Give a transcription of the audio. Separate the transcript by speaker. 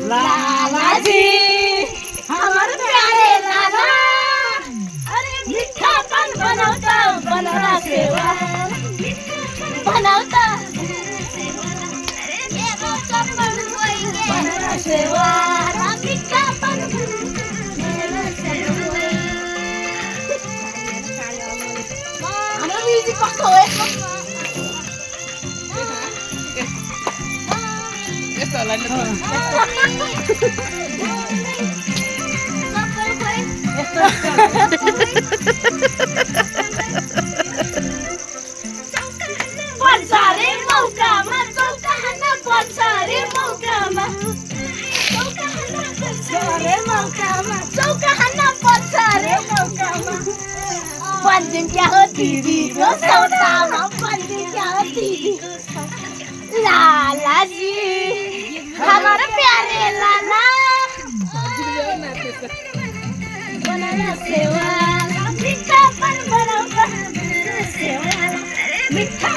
Speaker 1: लाला जी हमारे प्यारे लाला, अरे मीठा पान बनवता बनाना सेवा बनवता बनाना सेवा मीठा पान म्युजिक कस्तो हो
Speaker 2: यस्तो होला नि
Speaker 1: पर्छ रे मौकामा चौका हान्न पर्छ रे मौकामा चौका हान्न पर्छ रे मौकामा बन्दिम क्या हो दिदीको सौदामा बन्दिम क्या हो दिदी लाला जी हमारा प्यारे लाला बनाना सेवा मीठा पान बनाउँछ सेवा मीठा